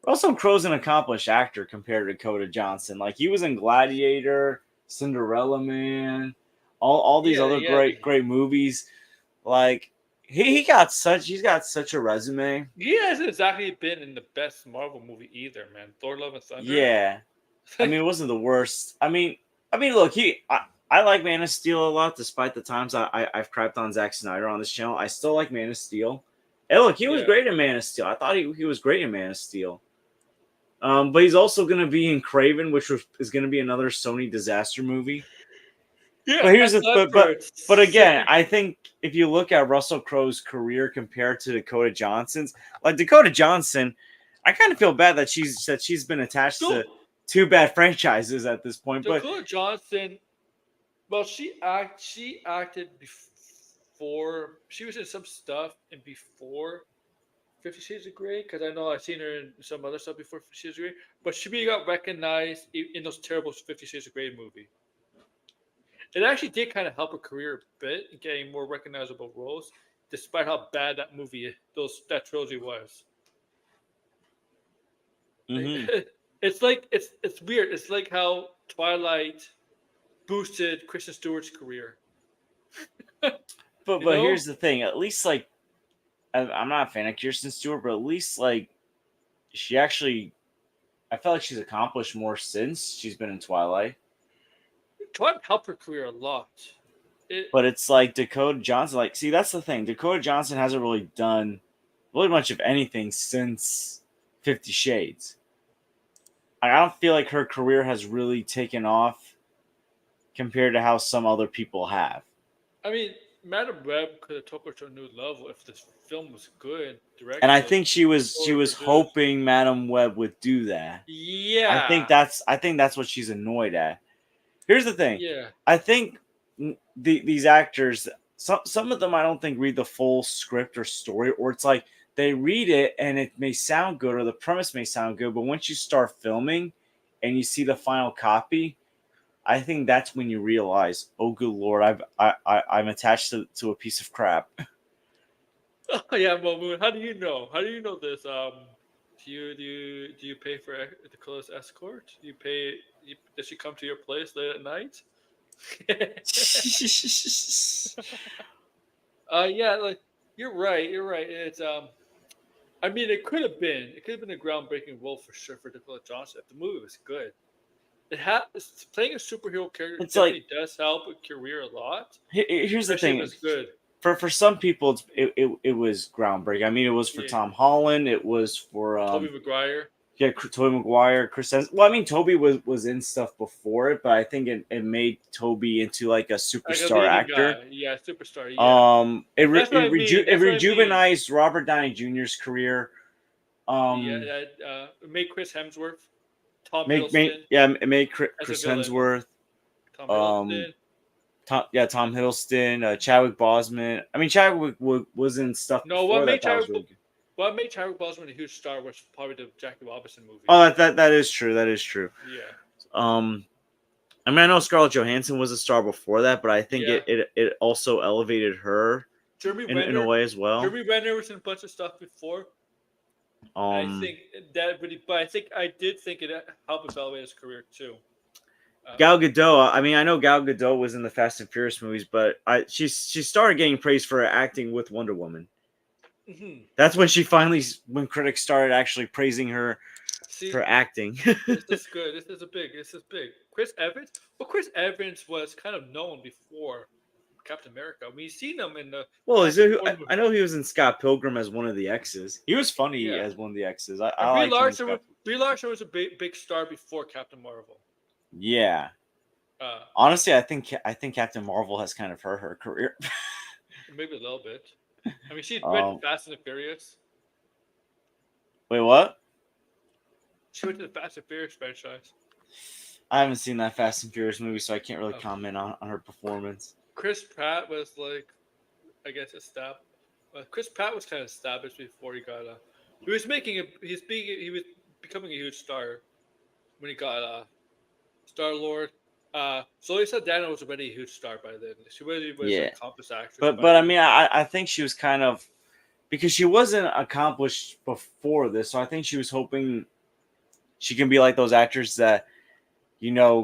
Russell Crowe's an accomplished actor compared to Dakota Johnson. Like, he was in Gladiator, Cinderella Man, all these yeah, other yeah. great movies. Like, he's got such a resume. He hasn't exactly been in the best Marvel movie either, man. Thor: Love and Thunder. Yeah, I mean, it wasn't the worst. Look, I like Man of Steel a lot, despite the times I've crapped on Zack Snyder on this channel. I still like Man of Steel. And look, he was Yeah, great in Man of Steel. I thought he was great in Man of Steel. But he's also going to be in Craven, is going to be another Sony disaster movie. yeah. But I here's the thought for a but again, second. I think if you look at Russell Crowe's career compared to Dakota Johnson's, like Dakota Johnson, I kind of feel bad that she's been attached to No, two bad franchises at this point. But Dakota Johnson. Well, she acted before. She was in some stuff and before 50 Shades of Grey because I know I've seen her in some other stuff before 50 Shades of Grey. But she really got recognized in those terrible 50 Shades of Grey movie. It actually did kind of help her career a bit in getting more recognizable roles, despite how bad that movie, that trilogy was. mhm. It's like it's weird. It's like how Twilight boosted Kristen Stewart's career. You But know? here's the thing: at least like I'm not a fan of Kirsten Stewart, but at least like she actually, I felt like she's accomplished more since she's been in Twilight. Twilight helped her career a lot. It, But it's like Dakota Johnson. Like, see, that's the thing. Dakota Johnson hasn't really done really much of anything since 50 Shades. I don't feel like her career has really taken off compared to how some other people have. I mean, Madam Web could have took her to a new level if this film was good, And I directed, think she was story produced. hoping Madam Web would do that. Yeah, I think that's what she's annoyed at. Here's the thing. yeah. I think these actors, some of them, I don't think read the full script or story, or it's like they read it and it may sound good or the premise may sound good, but once you start filming and you see the final copy, I think that's when you realize, oh good lord, I'm attached to a piece of crap. Oh yeah, Moon. How do you know? How do you know this? Do you pay for the close escort? Do you pay? Does she come to your place late at night? Yeah, like you're right. You're right. It's I mean, it could have been a groundbreaking role for sure for Dakota Johnson if the movie was good. Playing a superhero character It's like, definitely does help a career a lot, here's the especially if thing. it's good. For some people, it was groundbreaking. I mean, it was for Yeah, Tom Holland. It was for Toby Maguire. yeah, Tobey Maguire, Chris Evans. Well, I mean, Toby was in stuff before it, but I think it made Toby into like a Like a superstar leading actor. guy. Yeah, superstar. Yeah. It That's what I mean. it That's what I mean. rejuvenized Robert Downey Jr.'s career. Yeah, Um, that made Chris Hemsworth, Tom make Hiddleston yeah, it made as a Chris villain. Hemsworth. Tom Um, Hiddleston. Tom Hiddleston, Chadwick Boseman. I mean, Chadwick was in stuff No, before that. That was really good. What made Chadwick Boseman a huge star was probably the Jackie Robinson movie. Oh, that is true. That is true. Yeah, Um, I mean, I know Scarlett Johansson was a star before that, but I think yeah. it also elevated her Jeremy in a Renner. way as well. Jeremy Renner was in a bunch of stuff before. I Um, think that really, but I did think it helped elevate his career too. Uh, Gal Gadot. I mean, I know Gal Gadot was in the Fast and Furious movies, but she started getting praised for acting with Wonder Woman. mhm. That's when critics started actually praising her See, for acting. this is good. This is a big. This is big. Chris Evans. Well, Chris Evans was kind of known before Captain America. We've seen him in the Well, Harrison Ford I movie. know he was in Scott Pilgrim as one of the exes. He was funny Yeah, as one of the exes. and I liked him in Scott. Brie Larson was a big star before Captain Marvel. Yeah, Uh, honestly, I think Captain Marvel has kind of hurt her career. Maybe a little bit. I mean, she went to um, Fast and the Furious. wait, what? She went to the Fast and Furious franchise. I haven't seen that Fast and Furious movie, so I can't really Uh, comment on her performance. Chris Pratt was like, I guess, a stab. Chris Pratt was kind of established before he got a. He was making a. He was becoming a huge star when he got Star Lord. Zoe Saldana was already a huge star by then. She really was an Yeah, accomplished actress but by I then. mean, I think she was kind of because she wasn't accomplished before this, so I think she was hoping she can be like those actors that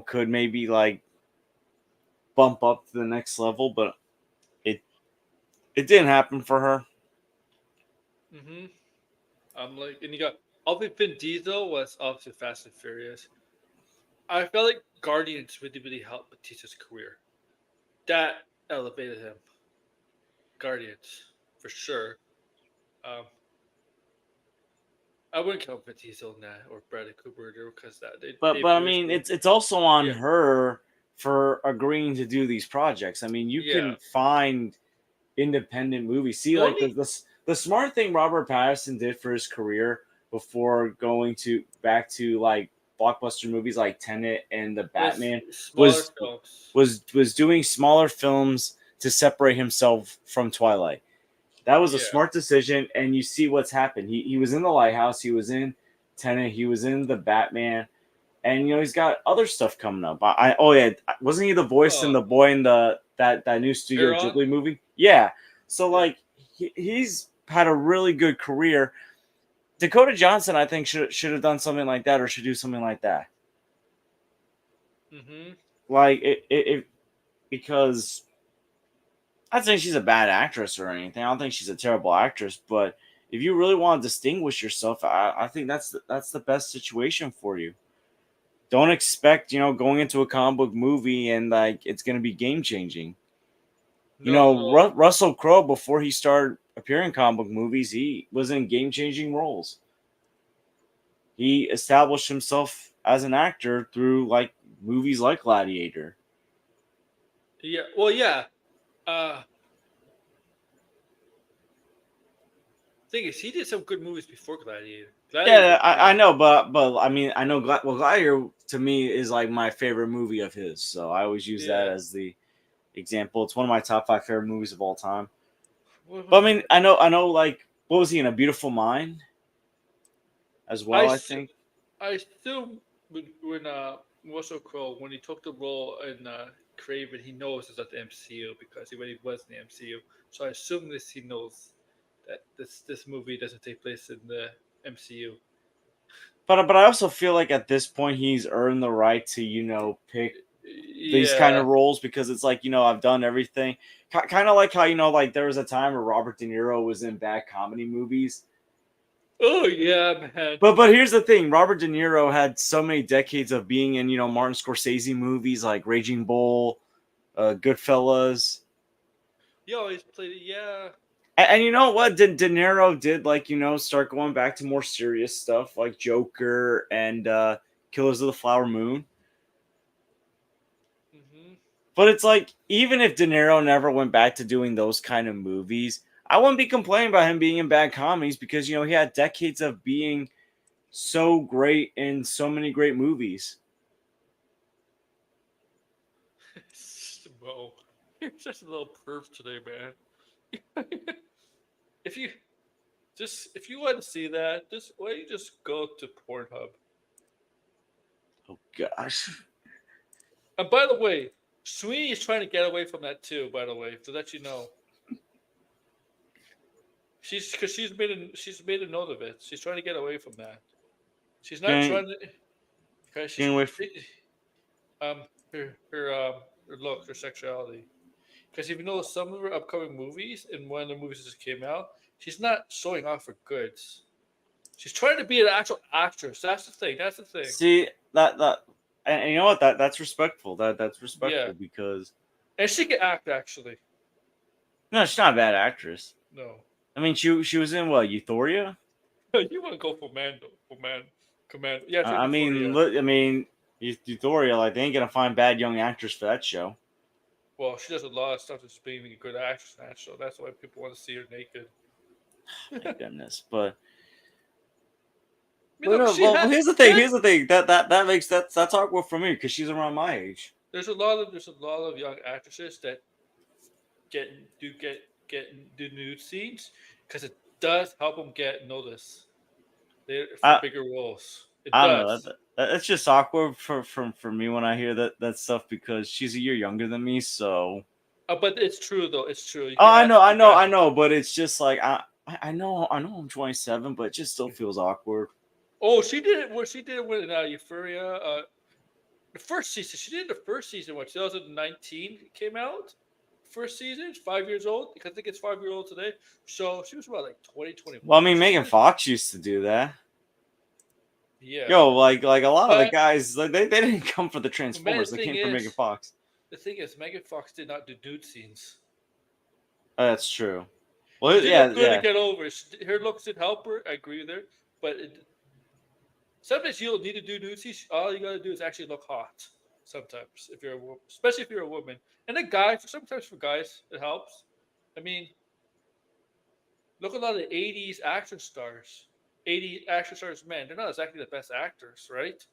could maybe like bump up to the next level, but it it didn't happen for her. Mm-hmm. I'm like, and you got obviously Vin Diesel was obviously Fast and Furious. I felt like Guardians really helped Batista's career. That elevated him. Guardians for sure. Um, I wouldn't count Vin Diesel in that or Bradley Cooper because that But they I mean, basically it's also on yeah her for agreeing to do these projects. I mean, you yeah. can find independent movies. See, The like only the smart thing Robert Pattinson did for his career before going to back to like blockbuster movies like Tenet and the was Batman smaller was films. was doing smaller films to separate himself from Twilight. That was a Yeah. smart decision, and you see what's happened. He was in the Lighthouse, he was in Tenet, he was in the Batman, and he's got other stuff coming up. Oh yeah, wasn't he the voice in Oh, the boy in the that new Studio Aaron. Ghibli movie? Yeah. So Yeah. like he's had a really good career. Dakota Johnson, I think should have done something like that, or should do something like that. Mm-hmm. Like it because I'd say she's a bad actress or anything. I don't think she's a terrible actress, but if you really want to distinguish yourself, I think that's the best situation for you. Don't expect going into a comic book movie and like it's going to be game changing. No. Russell Crowe, before he started appearing in comic book movies, he was in game changing roles. He established himself as an actor through like movies like Gladiator. Yeah. Well, yeah. Uh, thing is, he did some good movies before Gladiator. Gladiator Yeah, was I good. know, but I mean, I know. Gladiator to me is like my favorite movie of his, so I always use that Yeah. as the example. It's one of my top five favorite movies of all time. What But was I mean, I know. Like, what was he in A Beautiful Mind as I well? I st- think. I still when Russell Crowe when he took the role in Craven, he knows it's at the MCU because he already was in the MCU. So I assume this he knows that this movie doesn't take place in the MCU. But I also feel like at this point he's earned the right to pick these kind Yeah. of roles because it's like I've done everything. Kind of like how like there was a time where Robert De Niro was in bad comedy movies. Oh yeah, man. But here's the thing: Robert De Niro had so many decades of being in Martin Scorsese movies like Raging Bull, Goodfellas, He always played it. Yeah. and you know what? De Niro did like start going back to more serious stuff like Joker and Killers of the Flower Moon. Hmm. But it's like even if De Niro never went back to doing those kind of movies, I wouldn't be complaining about him being in bad comedies because he had decades of being so great in so many great movies. Bro, you're such a little perv today, man. if you if you want to see that, just why don't you just go to Pornhub? Oh gosh. And by the way, Sweeney is trying to get away from that too. By the way, to let you know, she's made a note of it. She's trying to get away from that. She's not Getting trying to because getting away from, um her look, her sexuality. Because if you know some of her upcoming movies and one of the movies that just came out, she's not showing off her goods. She's trying to be an actual actress. That's the thing. That's the thing. see that and you know what that's respectful. That's Yeah, respectful because and she can act actually. no, she's not a bad actress. No, I mean, she was in what Euphoria. you want to go for Mando? Commando. Yeah, I mean, Euphoria. look, I mean, Euphoria, like they ain't gonna find bad young actors for that show. Well, she does a lot of stuff that's being a good actress, so that's why people want to see her naked. My goodness, but You Well, know, no, she well, had. here's the thing. Here's the thing. That makes that's awkward for me because she's around my age. There's a lot of young actresses that get do get do nude scenes because it does help them get noticed for I bigger roles. It I don't know. does. That's just awkward for me when I hear that stuff because she's a year younger than me. So But it's true though. It's true. You oh, can ask the guy. I know. But it's just like I know I'm 27, but it just still feels awkward. Oh, she did it. What she did with Euphoria. The first season. She did the first season. What 2019 came out. First season. It's 5 years old. Because I think it's 5 years old today. So she was about like 2021 Well, I when mean, she did Megan it. Fox used to do that. Yeah. Yo, like a lot of the But guys, like they didn't come for the man, Transformers. They came for Megan Fox. the thing is, Megan Fox did not do nude scenes. That's true. She Well, did yeah, look good to yeah. get over. Her looks did help her. I agree with her. But sometimes you don't need to do nude scenes. All you gotta do is actually look hot. Sometimes, if you're especially if you're a woman, and a guy. Sometimes for guys, it helps. I mean, look at a lot of '80s action stars. '80s action stars, men. They're not exactly the best actors, right?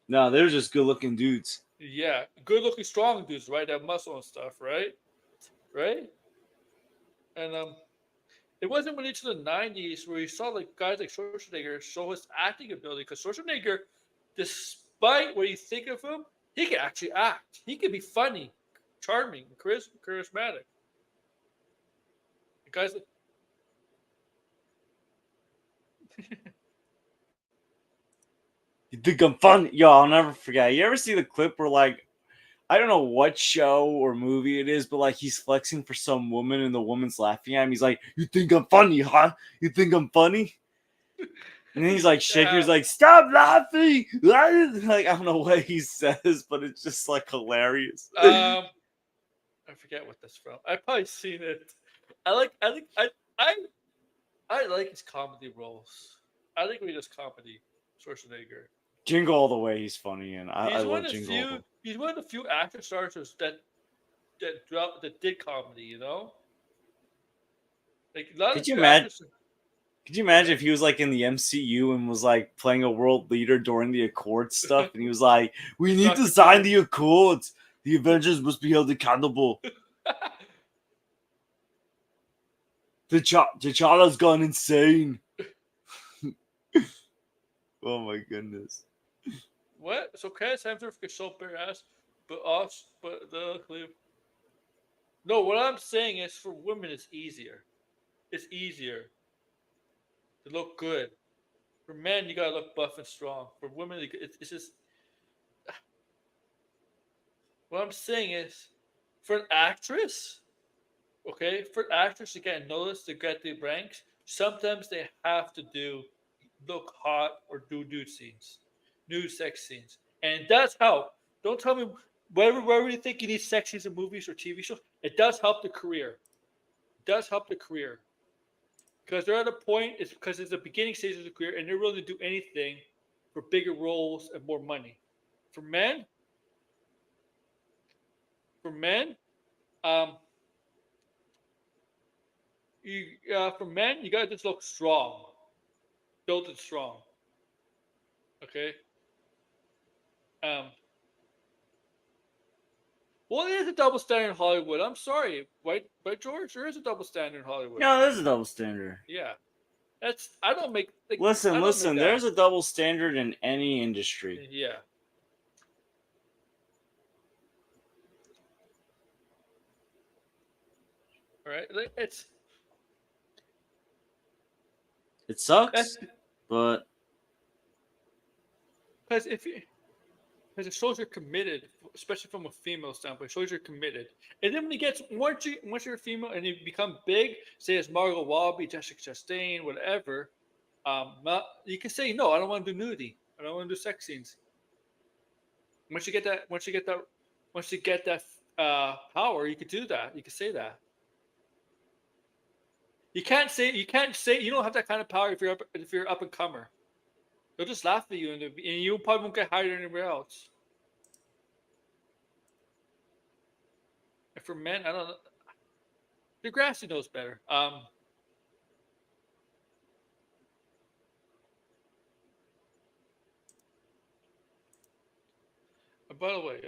No, they're just good looking dudes. Yeah, good-looking, strong dudes, right? That muscle and stuff, right? Right? And it wasn't really to the '90s where you saw like guys like Schwarzenegger show his acting ability. Because Schwarzenegger, despite what you think of him, he can actually act. He can be funny, charming, charismatic. The guys, You think I'm funny? Yo, I'll never forget. You ever see the clip where like I don't know what show or movie it is, but like he's flexing for some woman and the woman's laughing at him. He's like, "You think I'm funny, huh? You think I'm funny?" And then he's like shaking. yeah. He's like, "Stop laughing!" Like I don't know what he says, but it's just like hilarious. I forget what that's from. I've probably seen it. I I like his comedy roles. I think when he does comedy, Schwarzenegger. Jingle All the Way, he's funny, and I He's one love of the Jingle All the few. Way. He's one of the few action stars that did comedy. Like a lot of Could you few imagine? actors. Could you imagine Right? if he was like in the MCU and was like playing a world leader during the Accords stuff, and he was like, "We need to Doctor sign Doom. the Accords. The Avengers must be held accountable. T'Challa's gone insane." Oh my goodness. What? So Chris Hemsworth can show bare ass, but us, but the no. What I'm saying is, for women, it's easier. It's easier to look good. For men, you gotta look buff and strong. For women, it's just what I'm saying is, for an actress, okay, for an actress to get noticed, to get the ranks, sometimes they have to do look hot or do nude scenes, nude sex scenes, and it does help. Don't tell me wherever you think you need sex scenes in movies or TV shows. It does help the career. It does help the career because they're at a point. It's because it's the beginning stage of the career, and they're willing to do anything for bigger roles and more money. For men, for men, um, for men, you gotta just look strong, built and strong. Okay. Um, well, it is a double standard in Hollywood. I'm sorry, right, George. There is a double standard in Hollywood. No, there's a double standard. Yeah, that's I don't make like I Listen, don't make listen. that. There's a double standard in any industry. Yeah. All right. Like, It that's sucks, but because if you because it shows you're committed, especially from a female standpoint. It shows you're committed. And then when you get once you're a female and you become big, say as Margot Robbie, Jessica Chastain, whatever, you can say no. I don't want to do nudity. I don't want to do sex scenes. Once you get that, once you get that power, you can do that. You can say that. You can't say you don't have that kind of power if you're up and comer. They'll just laugh at you and you probably won't get hired anywhere else. And for men, I don't know. Degrassi knows better. By the way,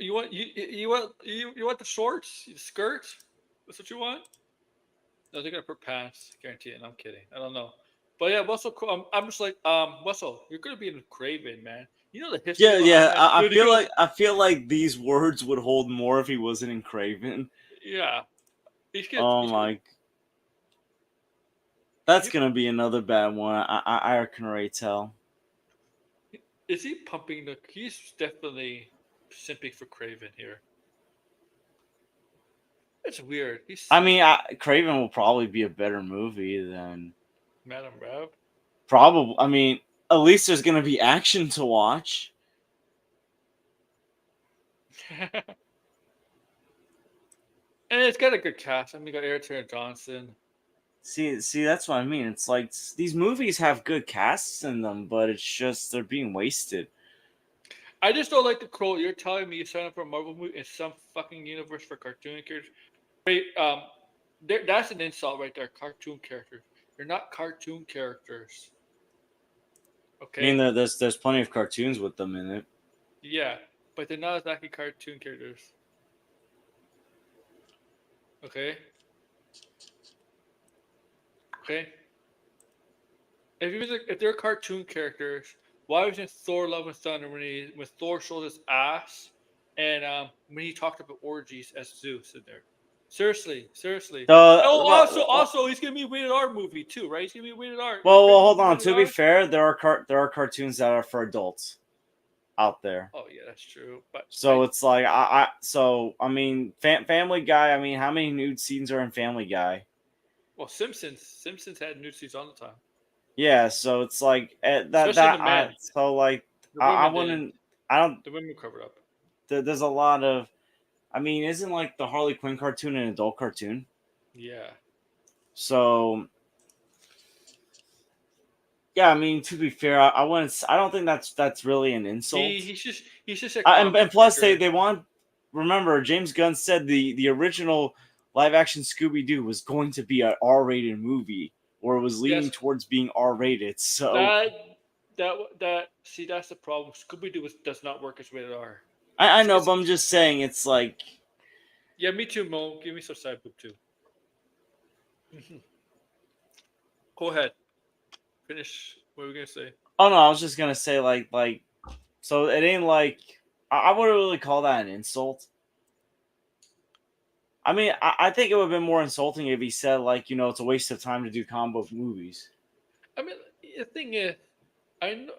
you want the shorts, the skirts? That's what you want? No, they're gonna put pants. Guarantee it. No, I'm kidding. I don't know. But yeah, Russell. I'm just like, Russell, you're gonna be in Craven, man. You know the history Yeah, behind yeah. that I feel studio. like these words would hold more if he wasn't in Craven. Yeah, he's gonna. Oh He's gonna. my, that's He, gonna be another bad one. I can already tell. is he pumping the? He's definitely simping for Craven here. It's weird. I He's mean, Craven will probably be a better movie than Madam Rev. probably. I mean, at least there's gonna be action to watch. And it's got a good cast. I mean, you got Eric Johnson. See, that's what I mean. It's like these movies have good casts in them, but it's just they're being wasted. I just don't like the quote. You're telling me you signed up for a Marvel movie in some fucking universe for cartoon characters. Wait, that's an insult right there. Cartoon characters. They're not cartoon characters. I mean, Okay. there's plenty of cartoons with them in it. Yeah, but they're not exactly cartoon characters. Okay. Okay. If they're cartoon characters, why wasn't Thor Love and Thunder when Thor showed his ass and when he talked about orgies as Zeus in there? Seriously, seriously. Oh, also, he's gonna be a rated R movie too, right? He's gonna be a rated R. Well, hold on. Rated To be R? fair, there are cartoons that are for adults out there. Oh yeah, that's true. But So it's like I mean, Family Guy. I mean, how many nude scenes are in Family Guy? well, Simpsons had nude scenes all the time, Yeah, so it's like especially the men. so like The I women didn't. wouldn't I don't The women covered up. there's a lot of I mean, isn't like the Harley Quinn cartoon an adult cartoon? Yeah. So yeah, I mean, to be fair, I wouldn't. I don't think that's really an insult. He's just a And comic plus, character. they want. Remember, James Gunn said the original live action Scooby Doo was going to be an R-rated movie, or it was leaning Yes, towards being R-rated. So that see that's the problem. Scooby Doo does not work as rated R. I know, but I'm just saying it's like. Yeah, me too, Mo. Give me some side boob too. Go ahead. Finish. What were we gonna say? Oh no, I was just gonna say like. So it ain't like I wouldn't really call that an insult. I mean, I think it would have been more insulting if he said like, it's a waste of time to do combo movies. I mean, the thing is, I know,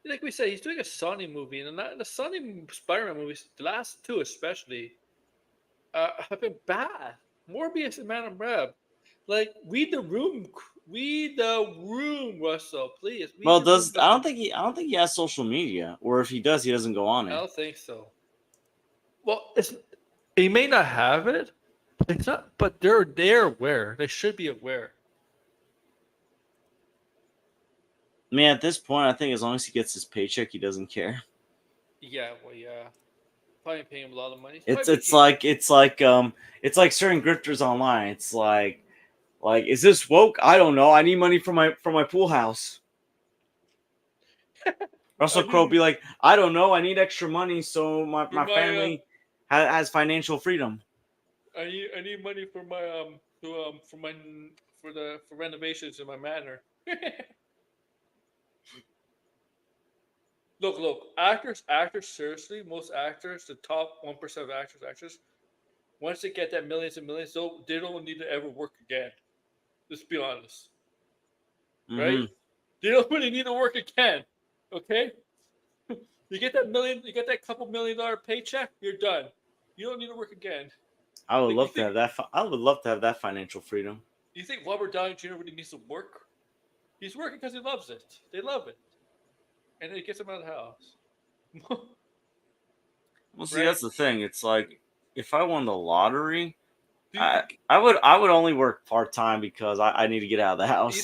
like we said, he's doing a Sony movie, and the Sony Spider-Man movies, the last two especially, have been bad. Morbius and Man Reb. Like, read the room, Russell, please. Read Well, the room. I don't think he has social media, or if he does, he doesn't go on I it. don't think so. Well, he may not have it. It's not, but they're aware. They should be aware. I mean, at this point, I think as long as he gets his paycheck, he doesn't care. Yeah, well, yeah. Probably paying him a lot of money. It's certain grifters online. It's like is this woke? I don't know. I need money for my pool house. Russell Crowe be like, I don't know. I need extra money so my family has financial freedom. I need money for my for renovations in my manor. Look, actors, seriously, most actors, the top 1% of actors, once they get that millions and millions, they don't need to ever work again. Let's be honest. Right? Mm-hmm. They don't really need to work again. Okay? You get that couple $1 million paycheck, you're done. You don't need to work again. I would love to have that. I would love to have that financial freedom. You think Robert Downey Jr. really needs to work? He's working because he loves it. They love it, and it gets him out of the house. Well, see, that's the thing. It's like if I won the lottery, I would only work part time because I need to get out of the house.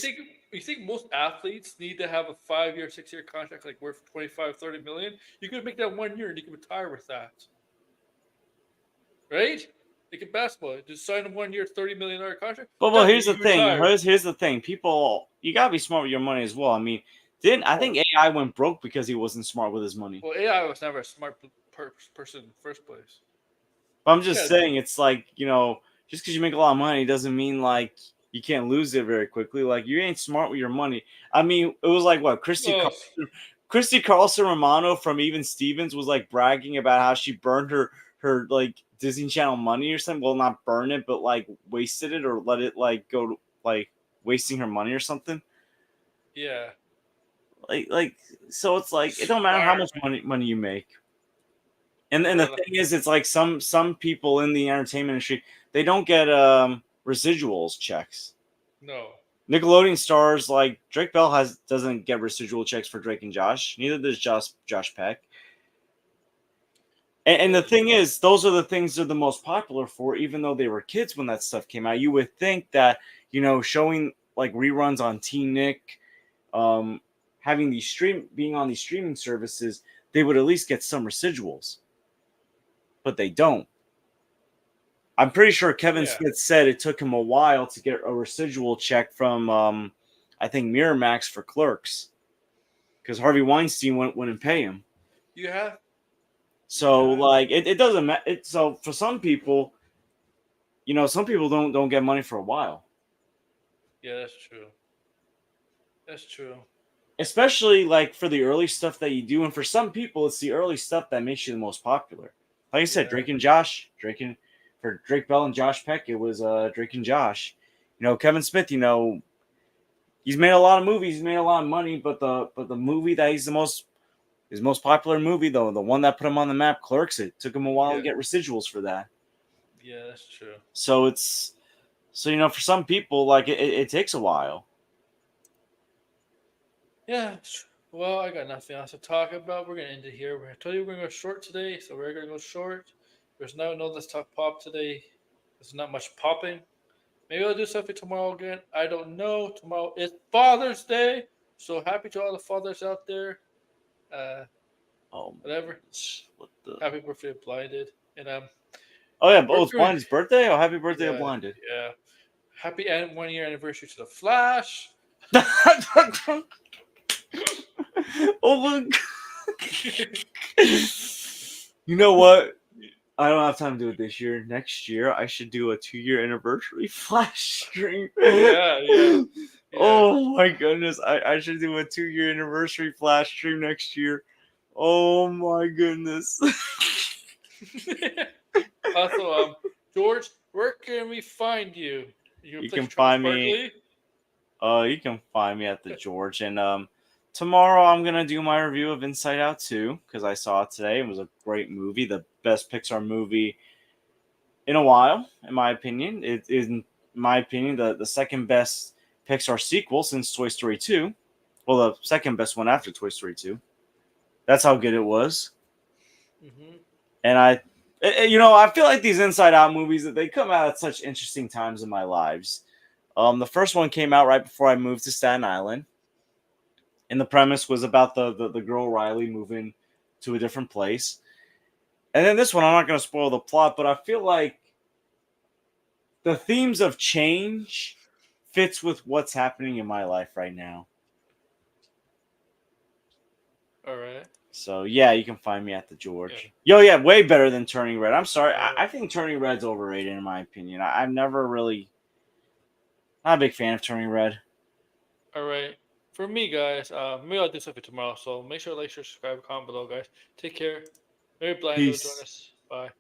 You think most athletes need to have a 5-year, 6-year contract like worth 25, 30 million? You could make that 1 year and you can retire with that. Right? Like in basketball, just sign a 1 year, $30 million contract. But well, Done. here's the You thing. retire. Here's the thing. People, you gotta be smart with your money as well. I mean, I think AI went broke because he wasn't smart with his money. Well, AI was never a smart person in the first place. But I'm just Yeah. saying, it's like, just because you make a lot of money doesn't mean like you can't lose it very quickly. Like you ain't smart with your money. I mean, it was like what Oh, Christy Carlson Romano from Even Stevens was like bragging about how she burned her like Disney Channel money or something. Well, not burn it, but like wasted it or let it like go to, like wasting her money or something. yeah. Like so it's like it don't matter how much money you make. And the Well, thing is, it's like some people in the entertainment industry, they don't get residuals checks. no. Nickelodeon stars like Drake Bell doesn't get residual checks for Drake and Josh. Neither does Josh Peck. And the thing is, those are the things they're the most popular for, even though they were kids when that stuff came out. You would think that, showing like reruns on Teen Nick, having being on these streaming services, they would at least get some residuals. But they don't. I'm pretty sure Kevin Smith said it took him a while to get a residual check from, I think, Miramax for Clerks, because Harvey Weinstein wouldn't pay him. Yeah. So like it doesn't matter. So for some people, some people don't get money for a while. Yeah, that's true. That's true. Especially like for the early stuff that you do, and for some people, it's the early stuff that makes you the most popular. Like I said, Drake Bell and Josh Peck, it was Drake and Josh. Kevin Smith, he's made a lot of movies, he's made a lot of money, but the movie that his most popular movie, though, the one that put him on the map, Clerks, it took him a while to get residuals for that. Yeah, that's true. So for some people, like it takes a while. Yeah. Well, I got nothing else to talk about. We're gonna end it here. I told you we're gonna go short today, so we're gonna go short. There's no Let's Talk Pop today. There's not much popping. Maybe I'll do something tomorrow again. I don't know. Tomorrow is Father's Day, so happy to all the fathers out there. Whatever. What the? Happy birthday, Blinded, and Oh yeah, it's Blinded's birthday. Oh, happy birthday to yeah, Blinded. yeah. Happy 1 year anniversary to the Flash. Oh my God. You know what? I don't have time to do it this year. Next year, I should do a 2-year anniversary Flash stream. Yeah. Oh my goodness. I should do a 2-year anniversary Flash stream next year. Oh my goodness. Also, George, where can we find you? You can find me. You can find me at the George, and tomorrow I'm gonna do my review of Inside Out 2 because I saw it today. It was a great movie, the best Pixar movie in a while, in my opinion. It is, in my opinion, the second best Pixar sequel since Toy Story 2. Well, the second best one after Toy Story 2. That's how good it was. Mm-hmm. And I feel like these Inside Out movies, that they come out at such interesting times in my lives. The first one came out right before I moved to Staten Island, and the premise was about the girl Riley moving to a different place. And then this one, I'm not going to spoil the plot, but I feel like the themes of change fits with what's happening in my life right now. All right. So yeah, you can find me at the George. Yeah, way better than Turning Red. I'm sorry, I think Turning Red's overrated in my opinion. I've never really, not a big fan of Turning Red. All right. For me, guys, maybe I'll do something tomorrow. So make sure to like, share, subscribe, comment below, guys. Take care. Maybe Blind will join us. Bye.